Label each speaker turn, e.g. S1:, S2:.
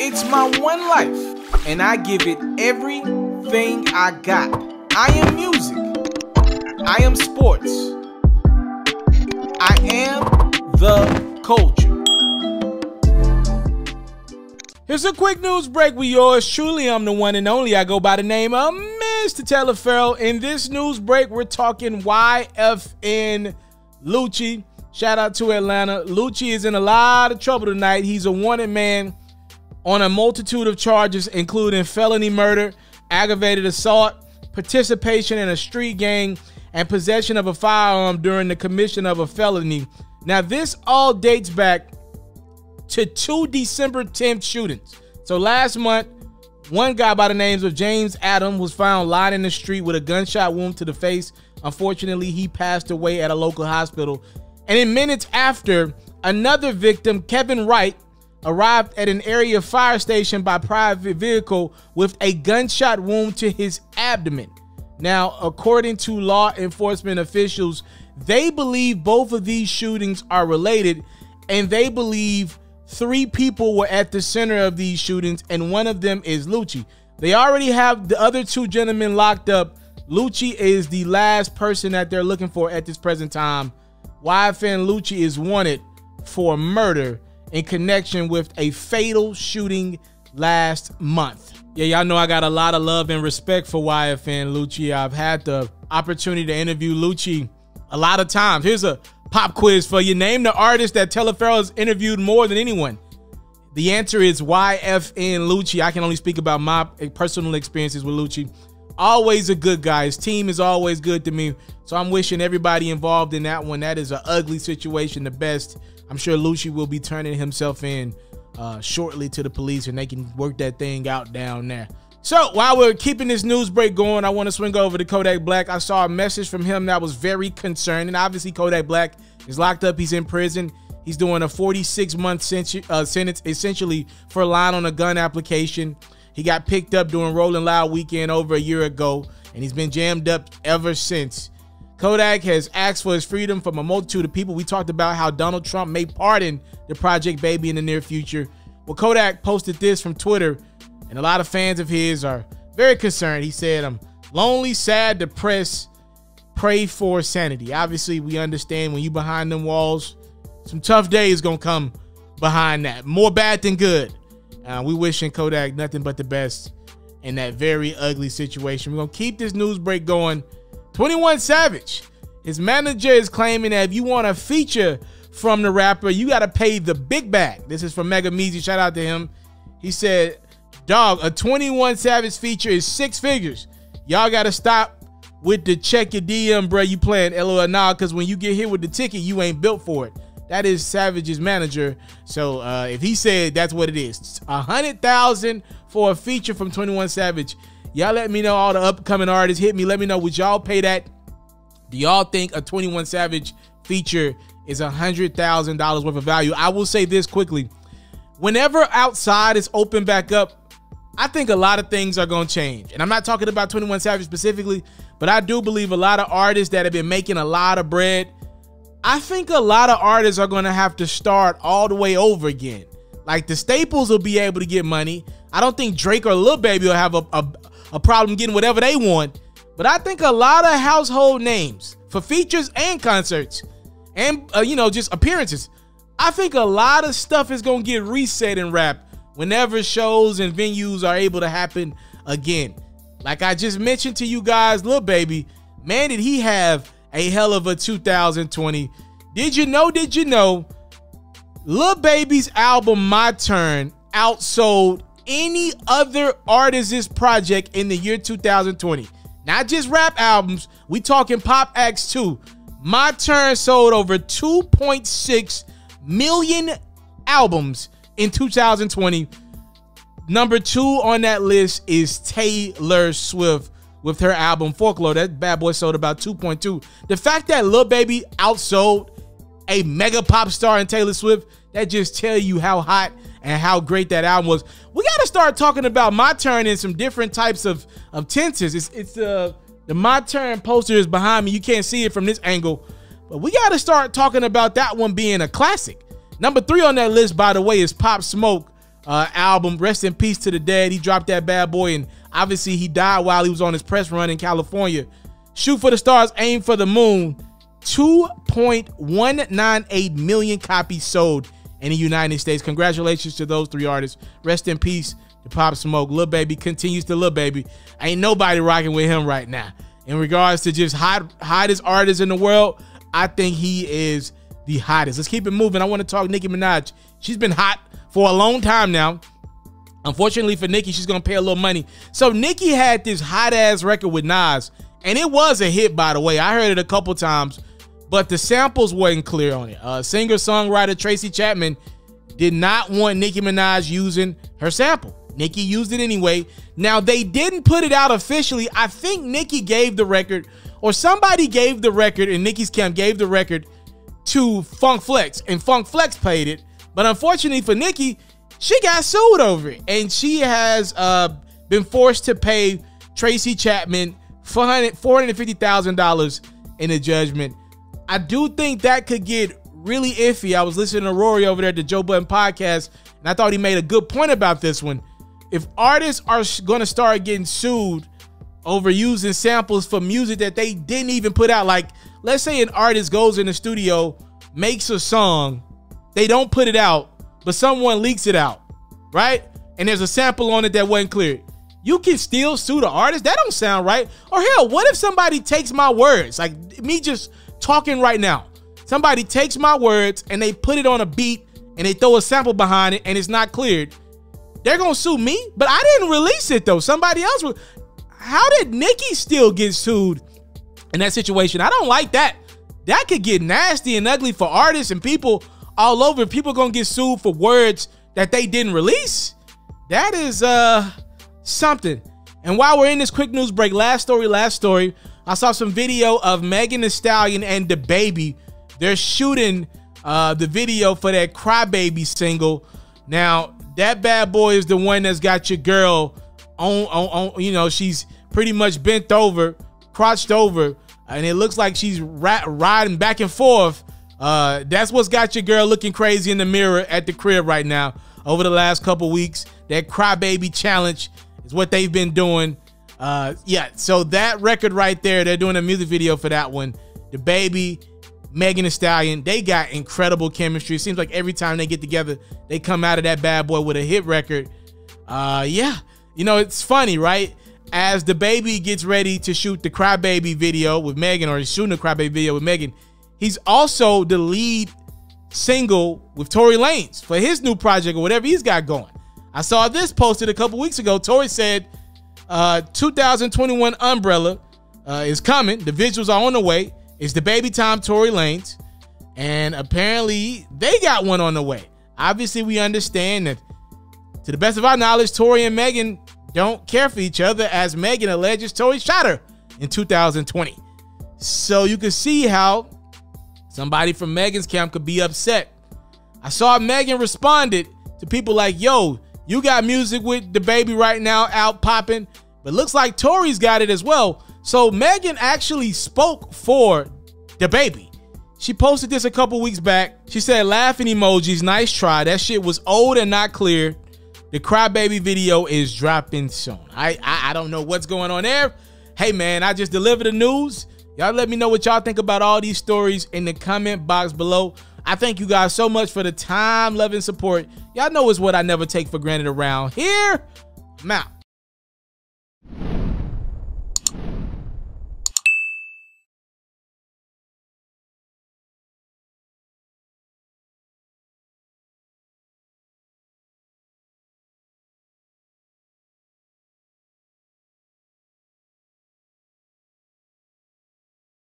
S1: It's my one life, and I give it everything I got. I am music. I am sports. I am the culture. Here's a quick news break with yours truly. I'm the one and only. I go by the name of Mr. TALIAFERRO. In this news break, we're talking YFN Lucci. Shout out to Atlanta. Lucci is in a lot of trouble tonight. He's a wanted man on a multitude of charges, including felony murder, aggravated assault, participation in a street gang, and possession of a firearm during the commission of a felony. Now, this all dates back to 2 December 10th shootings. So last month, one guy by the names of James Adam was found lying in the street with a gunshot wound to the face. Unfortunately, he passed away at a local hospital. And in minutes after, another victim, Kevin Wright, arrived at an area fire station by private vehicle with a gunshot wound to his abdomen. Now, according to law enforcement officials, they believe both of these shootings are related, and they believe 3 people were at the center of these shootings, and one of them is Lucci. They already have the other 2 gentlemen locked up. Lucci is the last person that they're looking for at this present time. YFN Lucci is wanted for murder in connection with a fatal shooting last month. Yeah, y'all know I got a lot of love and respect for YFN Lucci. I've had the opportunity to interview Lucci a lot of times. Here's a pop quiz for you. Name the artist that TALIAFERRO has interviewed more than anyone. The answer is YFN Lucci. I can only speak about my personal experiences with Lucci. Always a good guy. His team is always good to me. So I'm wishing everybody involved in that one. That is an ugly situation, the best. I'm sure Lucci will be turning himself in shortly to the police, and they can work that thing out down there. So while we're keeping this news break going, I want to swing over to Kodak Black. I saw a message from him that was very concerning. Obviously, Kodak Black is locked up. He's in prison. He's doing a 46-month sentence, essentially for lying on a gun application. He got picked up during Rolling Loud weekend over a year ago, and he's been jammed up ever since. Kodak has asked for his freedom from a multitude of people. We talked about how Donald Trump may pardon the Project Baby in the near future. Well, Kodak posted this from Twitter, and a lot of fans of his are very concerned. He said, "I'm lonely, sad, depressed, pray for sanity." Obviously, we understand when you behind them walls, some tough days gonna come behind that. More bad than good. We wishing Kodak nothing but the best in that very ugly situation. We're gonna keep this news break going. 21 Savage, his manager is claiming that if you want a feature from the rapper, you got to pay the big bag. This is from Mega Meezy. Shout out to him. He said, "Dog, a 21 Savage feature is 6 figures. Y'all got to stop with the check your DM, bro. You playing LOL now, because when you get hit with the ticket, you ain't built for it." That is Savage's manager. So if he said that's what it is, 100,000 for a feature from 21 Savage. Y'all let me know, all the upcoming artists. Hit me. Let me know, would y'all pay that? Do y'all think a 21 Savage feature is $100,000 worth of value? I will say this quickly. Whenever outside is open back up, I think a lot of things are going to change. And I'm not talking about 21 Savage specifically, but I do believe a lot of artists that have been making a lot of bread, I think a lot of artists are going to have to start all the way over again. Like the staples will be able to get money. I don't think Drake or Lil Baby will have a problem getting whatever they want. But I think a lot of household names for features and concerts and, you know, just appearances, I think a lot of stuff is going to get reset in rap whenever shows and venues are able to happen again. Like I just mentioned to you guys, Lil Baby, man, did he have a hell of a 2020. Did you know Lil Baby's album My Turn outsold any other artist's project in the year 2020? Not just rap albums, we talking pop acts too. My Turn sold over 2.6 million albums in 2020. Number 2 on that list is Taylor Swift with her album Folklore. That bad boy sold about 2.2. The fact that Lil Baby outsold a mega pop star in Taylor Swift, that just tell you how hot and how great that album was. We got to start talking about My Turn in some different types of tenses. It's the My Turn poster is behind me. You can't see it from this angle, but we got to start talking about that one being a classic. Number 3 on that list, by the way, is Pop Smoke, album. Rest in peace to the dead. He dropped that bad boy, and obviously he died while he was on his press run in California. Shoot for the Stars, Aim for the Moon. 2.198 million copies sold in the United States. Congratulations to those 3 artists. Rest in peace to Pop Smoke. Lil Baby continues to Lil Baby. Ain't nobody rocking with him right now. In regards to just hottest artists in the world, I think he is the hottest. Let's keep it moving. I want to talk Nicki Minaj. She's been hot for a long time now. Unfortunately for Nicki, she's going to pay a little money. So Nicki had this hot-ass record with Nas, and it was a hit, by the way. I heard it a couple times, but the samples wasn't clear on it. Singer-songwriter Tracy Chapman did not want Nicki Minaj using her sample. Nicki used it anyway. Now, they didn't put it out officially. I think Nicki gave the record, or somebody gave the record, and Nicki's camp gave the record to Funk Flex, and Funk Flex played it. But unfortunately for Nicki, she got sued over it, and she has been forced to pay Tracy Chapman $450,000 in a judgment. I do think that could get really iffy. I was listening to Rory over there at the Joe Budden podcast, and I thought he made a good point about this one. If artists are going to start getting sued over using samples for music that they didn't even put out, like let's say an artist goes in the studio, makes a song, they don't put it out, but someone leaks it out, right? And there's a sample on it that wasn't cleared. You can still sue the artist? That don't sound right. Or hell, what if somebody takes my words, like me just talking right now? Somebody takes my words and they put it on a beat and they throw a sample behind it and it's not cleared. They're gonna sue me, but I didn't release it though. Somebody else will. How did Nicki still get sued in that situation? I don't like that. That could get nasty and ugly for artists and people all over. People gonna get sued for words that they didn't release. That is something. And while we're in this quick news break, last story. I saw some video of Megan Thee Stallion and DaBaby. They're shooting the video for that Crybaby single. Now, that bad boy is the one that's got your girl on you know, she's pretty much bent over, crouched over, and it looks like she's riding back and forth. That's what's got your girl looking crazy in the mirror at the crib right now. Over the last couple weeks, that Crybaby challenge is what they've been doing. Yeah, so that record right there, they're doing a music video for that one. DaBaby, Megan Thee Stallion, they got incredible chemistry. It seems like every time they get together, they come out of that bad boy with a hit record. Yeah, you know, it's funny, right? As DaBaby gets ready to shoot the Crybaby video with Megan, or he's shooting the Crybaby video with Megan, he's also the lead single with Tory Lanez for his new project or whatever he's got going. I saw this posted a couple weeks ago. Tory said 2021 Umbrella is coming. The visuals are on the way. It's DaBaby time, Tory Lanez, and apparently they got one on the way. Obviously, we understand that, to the best of our knowledge, Tory and Megan don't care for each other, as Megan alleges Tory shot her in 2020. So you can see how somebody from Megan's camp could be upset. I saw Megan responded to people like, yo, you got music with DaBaby right now out popping, but looks like Tory's got it as well. So Megan actually spoke for DaBaby. She posted this a couple weeks back. She said, laughing emojis, nice try. That shit was old and not clear. The Crybaby video is dropping soon. I don't know what's going on there. Hey man, I just delivered the news. Y'all let me know what y'all think about all these stories in the comment box below. I thank you guys so much for the time, love, and support. Y'all know it's what I never take for granted around here. I'm out.